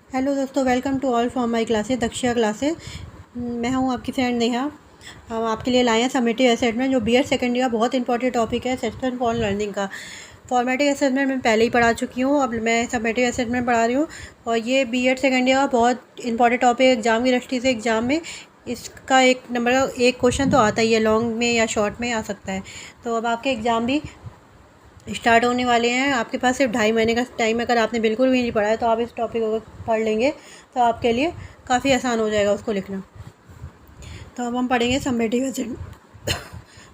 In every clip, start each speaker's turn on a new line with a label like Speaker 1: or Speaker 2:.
Speaker 1: Hello दोस्तों, welcome to all for my classes Daksha classes. मैं हूं आपकी फ्रेंड नेहा। हम आपके लिए लाए हैं समेटिव असेसमेंट, जो बीएड सेकेंड ईयर का बहुत इंपॉर्टेंट टॉपिक है, असेसमेंट फॉर लर्निंग का। फॉर्मेटिव असेसमेंट मैं पहले ही पढ़ा चुकी हूँ, अब मैं समेटिव असेसमेंट पढ़ा रही हूँ। और ये बीएड सेकेंड ईयर का बहुत इंपॉर्टेंट टॉपिक है एग्ज़ाम की दृष्टि से। एग्ज़ाम में इसका एक नंबर का एक क्वेश्चन तो आता ही है, लॉन्ग में या शॉर्ट में आ सकता है। तो अब आपके एग्ज़ाम भी स्टार्ट होने वाले हैं। आपके पास सिर्फ 2.5 महीने का टाइम है। अगर आपने बिल्कुल भी नहीं पढ़ा है तो आप इस टॉपिक को पढ़ लेंगे तो आपके लिए काफ़ी आसान हो जाएगा उसको लिखना। तो अब हम पढ़ेंगे समेटिव असेसमेंट।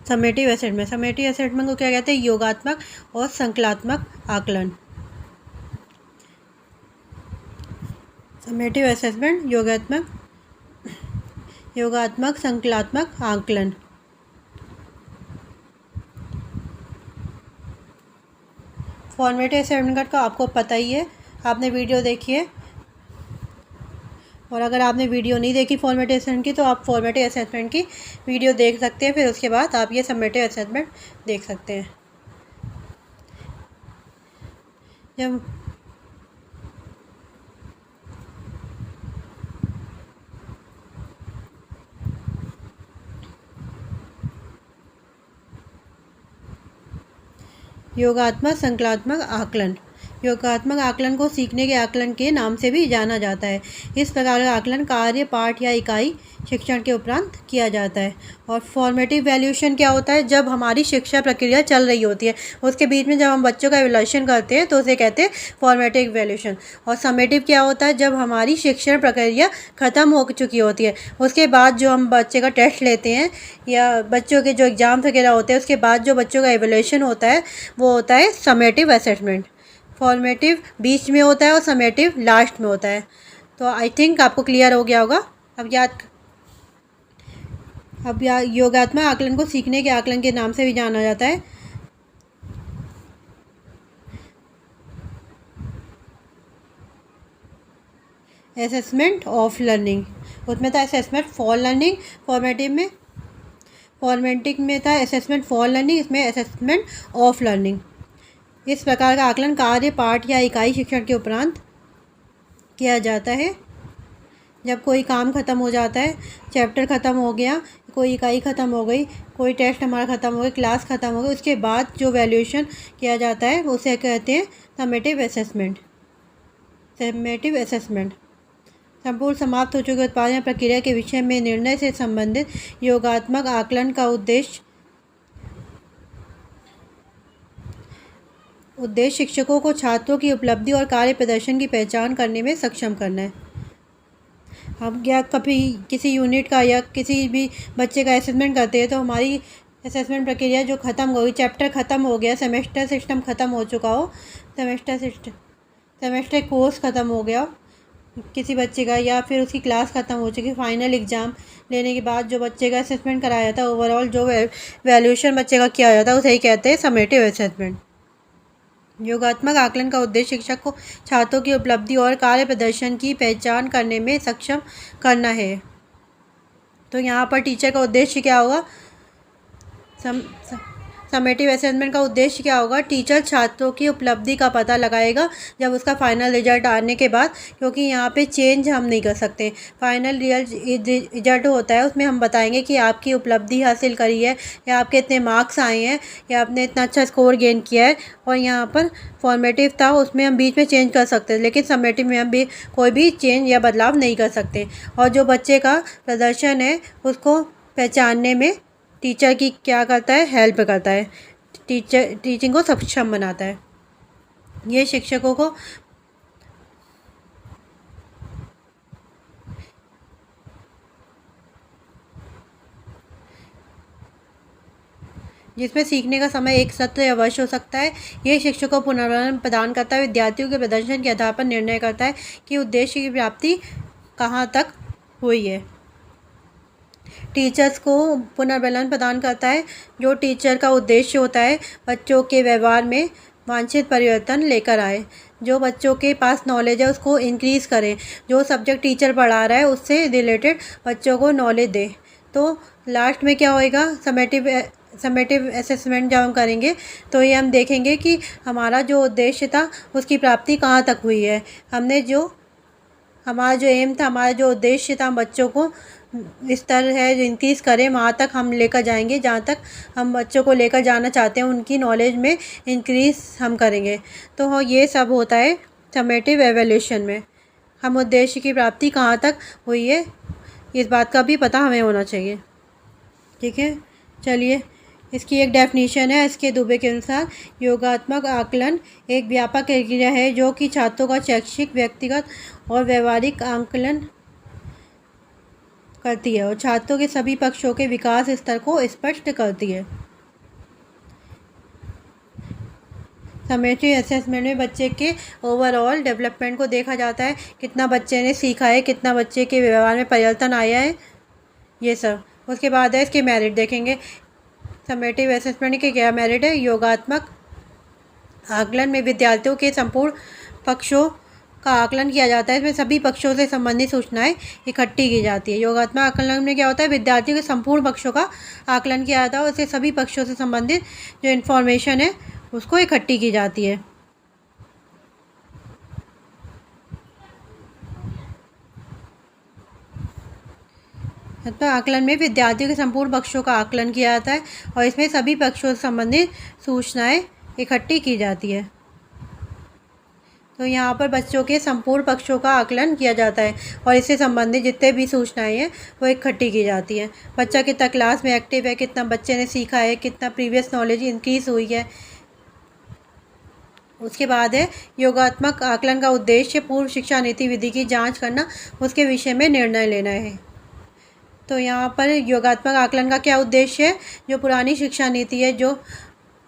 Speaker 1: समेटिव असेसमेंट को क्या कहते हैं? योगात्मक और संकलात्मक आकलन। समेटिव असेसमेंट योगात्मक संकलात्मक आकलन। फॉर्मेटिव असेसमेंट का आपको पता ही है, आपने वीडियो देखी है। और अगर आपने वीडियो नहीं देखी फॉर्मेटिव असेसमेंट की तो आप फॉर्मेटिव असेसमेंट की वीडियो देख सकते हैं, फिर उसके बाद आप ये समेटिव असेसमेंट देख सकते हैं। जब योगात्मक संकलात्मक आकलन। योगात्मक आकलन को सीखने के आकलन के नाम से भी जाना जाता है। इस प्रकार का आकलन कार्य, पाठ या इकाई शिक्षण के उपरांत किया जाता है। और फॉर्मेटिव वैल्यूएशन क्या होता है? जब हमारी शिक्षा प्रक्रिया चल रही होती है, उसके बीच में जब हम बच्चों का इवैल्यूएशन करते हैं तो उसे कहते हैं फॉर्मेटिव वैल्यूएशन। और समेटिव क्या होता है? जब हमारी शिक्षण प्रक्रिया ख़त्म हो चुकी होती है, उसके बाद जो हम बच्चे का टेस्ट लेते हैं या बच्चों के जो एग्ज़ाम्स वगैरह होते हैं, उसके बाद जो बच्चों का इवैल्यूएशन होता है वो होता है समेटिव असेसमेंट। फॉर्मेटिव बीच में होता है और समेटिव लास्ट में होता है। तो आई थिंक आपको क्लियर हो गया होगा। अब योगात्मक आकलन को सीखने के आकलन के नाम से भी जाना जाता है। असेसमेंट ऑफ लर्निंग, उसमें था असेसमेंट फॉर लर्निंग। फॉर्मेटिव में था असेसमेंट फॉर लर्निंग, इसमें असेसमेंट ऑफ लर्निंग। इस प्रकार का आकलन कार्य, पाठ या इकाई शिक्षण के उपरांत किया जाता है। जब कोई काम ख़त्म हो जाता है, चैप्टर ख़त्म हो गया, कोई इकाई ख़त्म हो गई, कोई टेस्ट हमारा ख़त्म हो गया, क्लास ख़त्म हो गई, उसके बाद जो वैल्यूएशन किया जाता है उसे कहते हैं समेटिव असेसमेंट। संपूर्ण समाप्त हो चुके उत्पादन या प्रक्रिया के विषय में निर्णय से संबंधित योगात्मक आकलन का उद्देश्य शिक्षकों को छात्रों की उपलब्धि और कार्य प्रदर्शन की पहचान करने में सक्षम करना है। हम क्या कभी किसी यूनिट का या किसी भी बच्चे का असेसमेंट करते हैं तो हमारी असेसमेंट प्रक्रिया जो ख़त्म हो गई, चैप्टर ख़त्म हो गया, सेमेस्टर सिस्टम ख़त्म हो चुका हो, सेमेस्टर कोर्स ख़त्म हो गया किसी बच्चे का, या फिर उसकी क्लास ख़त्म हो चुकी, फाइनल एग्ज़ाम लेने के बाद जो बच्चे का असेसमेंट कराया जाता है, ओवरऑल जो वैल्यूएशन बच्चे का किया जाता है उसे ही कहते हैं समेटिव असेसमेंट। योगात्मक आकलन का उद्देश्य शिक्षक को छात्रों की उपलब्धि और कार्य प्रदर्शन की पहचान करने में सक्षम करना है। तो यहाँ पर टीचर का उद्देश्य क्या होगा? समेटिव असेसमेंट का उद्देश्य क्या होगा? टीचर छात्रों की उपलब्धि का पता लगाएगा जब उसका फाइनल रिजल्ट आने के बाद, क्योंकि यहाँ पे चेंज हम नहीं कर सकते। फाइनल रिजल्ट होता है, उसमें हम बताएंगे कि आपकी उपलब्धि हासिल करी है, या आपके इतने मार्क्स आए हैं, या आपने इतना अच्छा स्कोर गेन किया है। और यहाँ पर फॉर्मेटिव था, उसमें हम बीच में चेंज कर सकते हैं, लेकिन समेटिव में हम भी कोई भी चेंज या बदलाव नहीं कर सकते। और जो बच्चे का प्रदर्शन है उसको पहचानने में टीचर की क्या करता है? हेल्प करता है। टीचिंग को सक्षम बनाता है। ये शिक्षकों को जिसमें सीखने का समय एक सत्र या वर्ष हो सकता है। ये शिक्षकों को पुनर्वलन प्रदान करता है, विद्यार्थियों के प्रदर्शन के आधार पर निर्णय करता है कि उद्देश्य की प्राप्ति कहाँ तक हुई है। टीचर्स को पुनर्बलन प्रदान करता है। जो टीचर का उद्देश्य होता है बच्चों के व्यवहार में वांछित परिवर्तन लेकर आए, जो बच्चों के पास नॉलेज है उसको इंक्रीज़ करें, जो सब्जेक्ट टीचर पढ़ा रहा है उससे रिलेटेड बच्चों को नॉलेज दे। तो लास्ट में क्या होएगा? समेटिव असेसमेंट जब हम करेंगे तो ये हम देखेंगे कि हमारा जो उद्देश्य था उसकी प्राप्ति कहाँ तक हुई है। हमने जो हमारा जो एम था, हमारा जो उद्देश्य था, हम बच्चों को स्तर है जो इंक्रीज़ करें, वहाँ तक हम लेकर जाएंगे जहाँ तक हम बच्चों को लेकर जाना चाहते हैं, उनकी नॉलेज में इंक्रीज़ हम करेंगे। तो ये सब होता है समेटिव एवेल्यूशन में। हम उद्देश्य की प्राप्ति कहाँ तक हुई है, इस बात का भी पता हमें होना चाहिए। ठीक है, चलिए इसकी एक डेफिनेशन है इसके दुबे के अनुसार। योगात्मक आकलन एक व्यापक प्रक्रिया है जो कि छात्रों का शैक्षिक, व्यक्तिगत और व्यवहारिक आकलन करती है और छात्रों के सभी पक्षों के विकास स्तर को स्पष्ट करती है। समेटिव असेसमेंट में बच्चे के ओवरऑल डेवलपमेंट को देखा जाता है, कितना बच्चे ने सीखा है, कितना बच्चे के व्यवहार में परिवर्तन आया है, ये सब। उसके बाद है इसके मेरिट देखेंगे। समेटिव असेसमेंट के क्या मेरिट है। योगात्मक आकलन में विद्यार्थियों के संपूर्ण पक्षों का आकलन किया जाता है। इसमें सभी पक्षों से संबंधित सूचनाएं इकट्ठी की जाती है। योगात्मक आकलन में क्या होता है, विद्यार्थियों के संपूर्ण पक्षों का आकलन किया जाता है और इससे सभी पक्षों से संबंधित जो इन्फॉर्मेशन है उसको इकट्ठी की जाती है। तो आकलन में विद्यार्थियों के संपूर्ण पक्षों का आकलन किया जाता है और इसमें सभी पक्षों से संबंधित सूचनाएं इकट्ठी की जाती है। तो यहाँ पर बच्चों के संपूर्ण पक्षों का आकलन किया जाता है और इससे संबंधित जितने भी सूचनाएं हैं वो इकट्ठी की जाती हैं। बच्चा कितना क्लास में एक्टिव है, कितना बच्चे ने सीखा है, कितना प्रीवियस नॉलेज इंक्रीज़ हुई है। उसके बाद है योगात्मक आकलन का उद्देश्य पूर्व शिक्षा नीति विधि की जांच करना, उसके विषय में निर्णय लेना है। तो यहाँ पर योगात्मक आकलन का क्या उद्देश्य है, जो पुरानी शिक्षा नीति है जो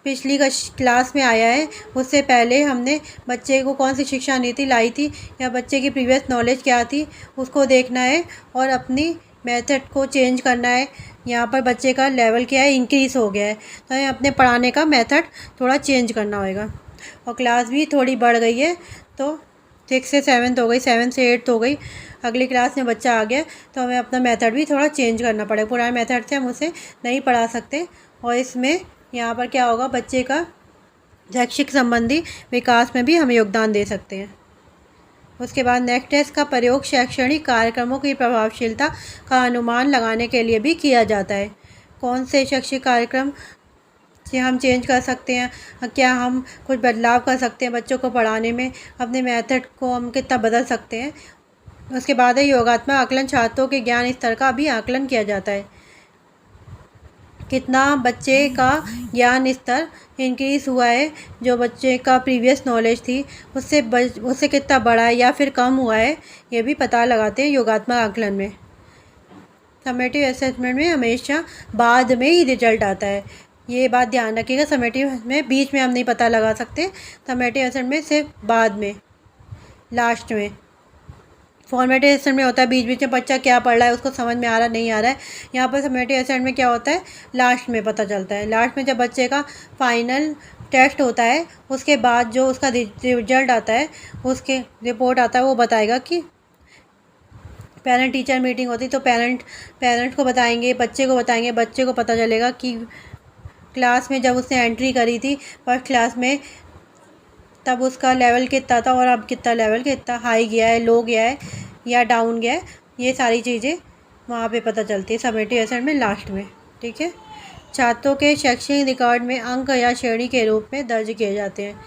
Speaker 1: पिछली क्लास में आया है उससे पहले हमने बच्चे को कौन सी शिक्षा नीति लाई थी या बच्चे की प्रीवियस नॉलेज क्या थी उसको देखना है और अपनी मेथड को चेंज करना है। यहाँ पर बच्चे का लेवल क्या है, इंक्रीज़ हो गया है, तो हमें अपने पढ़ाने का मेथड थोड़ा चेंज करना होगा। और क्लास भी थोड़ी बढ़ गई है, तो 6 से 7 हो गई, 7 से 8 हो गई, अगली क्लास में बच्चा आ गया, तो हमें अपना मेथड भी थोड़ा चेंज करना पड़ेगा। पुराने मेथड से हम उसे नहीं पढ़ा सकते और इसमें यहाँ पर क्या होगा, बच्चे का शैक्षिक संबंधी विकास में भी हम योगदान दे सकते हैं। उसके बाद नेक्स्ट है इसका प्रयोग शैक्षणिक कार्यक्रमों की प्रभावशीलता का अनुमान लगाने के लिए भी किया जाता है। कौन से शैक्षिक कार्यक्रम से हम चेंज कर सकते हैं, क्या हम कुछ बदलाव कर सकते हैं बच्चों को पढ़ाने में, अपने मेथड को हम कितना बदल सकते हैं। उसके बाद है योगात्मक आकलन, छात्रों के ज्ञान स्तर का भी आकलन किया जाता है। कितना बच्चे का ज्ञान स्तर इंक्रीज़ हुआ है, जो बच्चे का प्रीवियस नॉलेज थी उससे कितना बढ़ा है या फिर कम हुआ है, ये भी पता लगाते हैं योगात्मक आकलन में। समेटिव असेसमेंट में हमेशा बाद में ही रिजल्ट आता है, ये बात ध्यान रखिएगा। समेटिव में बीच में हम नहीं पता लगा सकते, समेटिव असेसमेंट में सिर्फ बाद में, लास्ट में। फॉर्मेटिव असेसमेंट में होता है बीच बीच में बच्चा क्या पढ़ रहा है, उसको समझ में आ रहा नहीं आ रहा है। यहाँ पर समेटिव असेसमेंट में क्या होता है, लास्ट में पता चलता है। लास्ट में जब बच्चे का फाइनल टेस्ट होता है उसके बाद जो उसका रिजल्ट आता है, उसके रिपोर्ट आता है, वो बताएगा कि पेरेंट टीचर मीटिंग होती तो पेरेंट्स को बताएंगे, बच्चे को बताएंगे, बच्चे को पता चलेगा कि क्लास में जब उसने एंट्री करी थी फर्स्ट क्लास में तब उसका लेवल कितना था और अब कितना लेवल कितना हाई गया है, लो गया है या डाउन गया है। ये सारी चीज़ें वहाँ पे पता चलती है समेटिव असेसमेंट में लास्ट में। ठीक है, छात्रों के शैक्षणिक रिकॉर्ड में अंक या श्रेणी के रूप में दर्ज किए जाते हैं,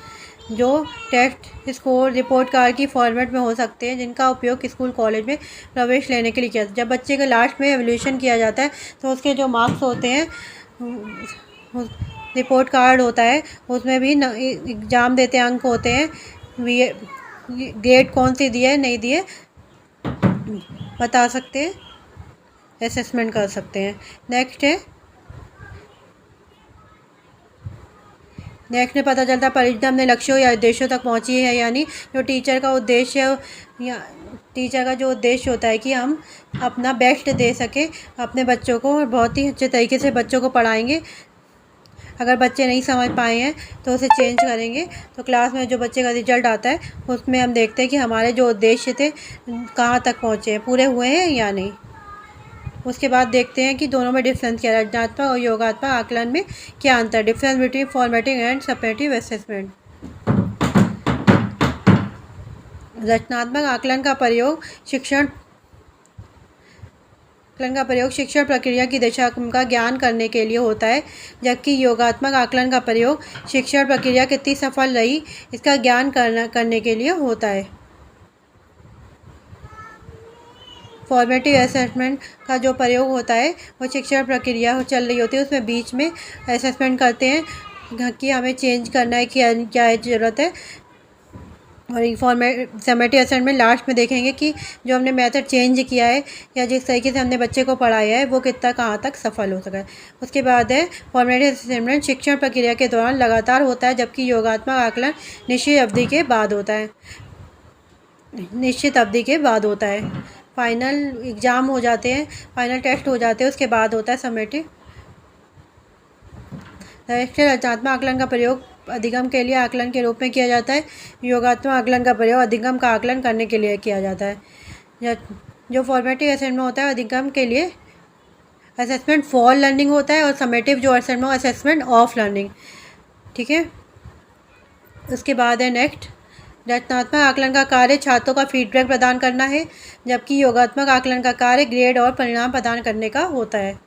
Speaker 1: जो टेस्ट, स्कोर, रिपोर्ट कार्ड की फॉर्मेट में हो सकते हैं, जिनका उपयोग स्कूल कॉलेज में प्रवेश लेने के लिए किया जाता है। जब बच्चे का लास्ट में एवल्यूशन किया जाता है तो उसके जो मार्क्स होते हैं, रिपोर्ट कार्ड होता है, उसमें भी एग्ज़ाम देते अंक होते हैं, ग्रेड कौन सी दिए नहीं दिए बता सकते हैं, असेसमेंट कर सकते हैं। नेक्स्ट में पता चलता परियोजना अपने लक्ष्यों या उद्देश्यों तक पहुंची है, यानी जो टीचर का उद्देश्य या टीचर का जो उद्देश्य होता है कि हम अपना बेस्ट दे सकें अपने बच्चों को और बहुत ही अच्छे तरीके से बच्चों को पढ़ाएंगे। अगर बच्चे नहीं समझ पाए हैं तो उसे चेंज करेंगे। तो क्लास में जो बच्चे का रिजल्ट आता है उसमें हम देखते हैं कि हमारे जो उद्देश्य थे कहाँ तक पहुँचे हैं, पूरे हुए हैं या नहीं। उसके बाद देखते हैं कि दोनों में डिफरेंस क्या है, रचनात्मक और योगात्मक आकलन में क्या अंतर, difference between formative and summative assessment. रचनात्मक आकलन का प्रयोग शिक्षण प्रक्रिया की दिशा का ज्ञान करने के लिए होता है, जबकि योगात्मक आकलन का प्रयोग शिक्षण प्रक्रिया कितनी सफल रही इसका ज्ञान करने के लिए होता है। फॉर्मेटिव असेसमेंट का जो प्रयोग होता है वो शिक्षण प्रक्रिया चल रही होती है, उसमें बीच में असेसमेंट करते हैं कि हमें चेंज करना है, क्या ज़रूरत है। और समेटिव असेसमेंट लास्ट में देखेंगे कि जो हमने मेथड चेंज किया है या जिस तरीके से हमने बच्चे को पढ़ाया है वो कितना कहाँ तक सफल हो सका है। उसके बाद है फॉर्मेटिव असेसमेंट शिक्षण प्रक्रिया के दौरान लगातार होता है, जबकि योगात्मक आकलन निश्चित अवधि के बाद होता है। फाइनल एग्ज़ाम हो जाते हैं, फाइनल टेस्ट हो जाते हैं, उसके बाद होता है समेटिव। रचनात्मक आकलन का प्रयोग अधिगम के लिए आकलन के रूप में किया जाता है। योगात्मक आकलन का प्रयोग अधिगम का आकलन करने के लिए किया जाता है। जो फॉर्मेटिव असेसमेंट होता है अधिगम के लिए असेसमेंट फॉर लर्निंग होता है, और समेटिव जो असेसमेंट ऑफ लर्निंग। ठीक है, उसके बाद है नेक्स्ट, रचनात्मक आकलन का कार्य छात्रों का फीडबैक प्रदान करना है, जबकि योगात्मक आकलन का कार्य ग्रेड और परिणाम प्रदान करने का होता है।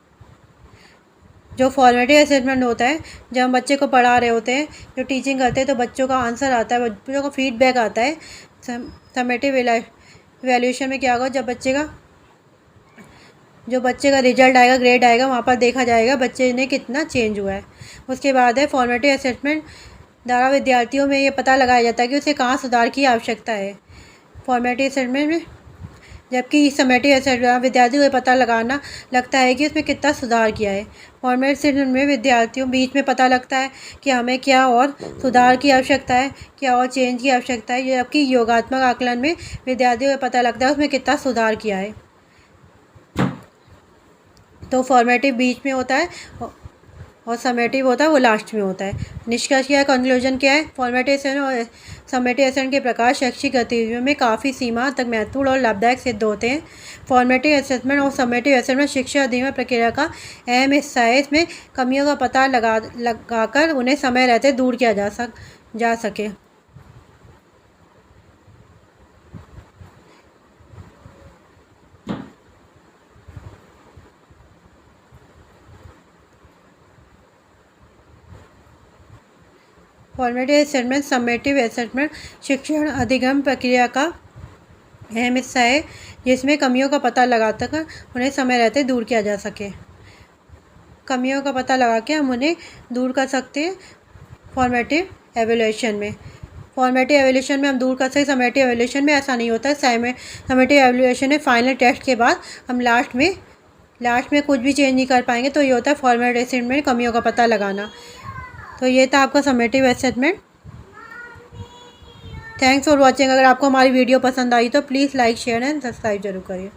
Speaker 1: जो फॉर्मेटिव असेसमेंट होता है, जब हम बच्चे को पढ़ा रहे होते हैं, जो टीचिंग करते हैं, तो बच्चों का आंसर आता है, बच्चों का फीडबैक आता है। समेटिव इवैल्यूएशन में क्या होगा, जब बच्चे का रिजल्ट आएगा, ग्रेड आएगा, वहाँ पर देखा जाएगा बच्चे ने कितना चेंज हुआ है। उसके बाद है फॉर्मेटिव असेसमेंट द्वारा विद्यार्थियों में ये पता लगाया जाता है कि उसे कहाँ सुधार की आवश्यकता है। फॉर्मेटिव असेसमेंट में, जबकि समेटिव असेसमेंट विद्यार्थियों को पता लगाना लगता है कि उसमें कितना सुधार किया है। फॉर्मेटिव असेसमेंट में विद्यार्थियों बीच में पता लगता है कि हमें क्या और सुधार की आवश्यकता है, क्या और चेंज की आवश्यकता है, जबकि योगात्मक आकलन में विद्यार्थियों को पता लगता है उसमें कितना सुधार किया है। तो फॉर्मेटिव बीच में होता है और समेटिव होता है वो लास्ट में होता है। निष्कर्ष क्या है, कंक्लूजन क्या है, फॉर्मेटिव असेसमेंट और समेटिव असेसमेंट के प्रकार शैक्षिक गतिविधियों में काफ़ी सीमा तक महत्वपूर्ण और लाभदायक सिद्ध होते हैं। फॉर्मेटिव असेसमेंट और समेटिव असेसमेंट शिक्षा अधिगम प्रक्रिया का अहम हिस्सा है। इसमें कमियों का पता लगाकर उन्हें समय रहते दूर किया जा सके। फॉर्मेटिव असेसमेंट समेटिव असेसमेंट शिक्षण अधिगम प्रक्रिया का अहम हिस्सा है, जिसमें कमियों का पता लगाकर उन्हें समय रहते दूर किया जा सके। कमियों का पता लगा के हम उन्हें दूर कर सकते हैं फॉर्मेटिव एवैल्यूएशन में। फॉर्मेटिव एवैल्यूएशन में हम दूर कर सकते, समेटिव एवैल्यूएशन में ऐसा नहीं होता है। समेटिव एवैल्यूएशन में फाइनल टेस्ट के बाद हम लास्ट में कुछ भी चेंज नहीं कर पाएंगे। तो ये होता है फॉर्मेटिव असेसमेंट में कमियों का पता लगाना। तो ये था आपका summative assessment. Thanks for watching. अगर आपको हमारी वीडियो पसंद आई तो please like share and subscribe जरूर करिए।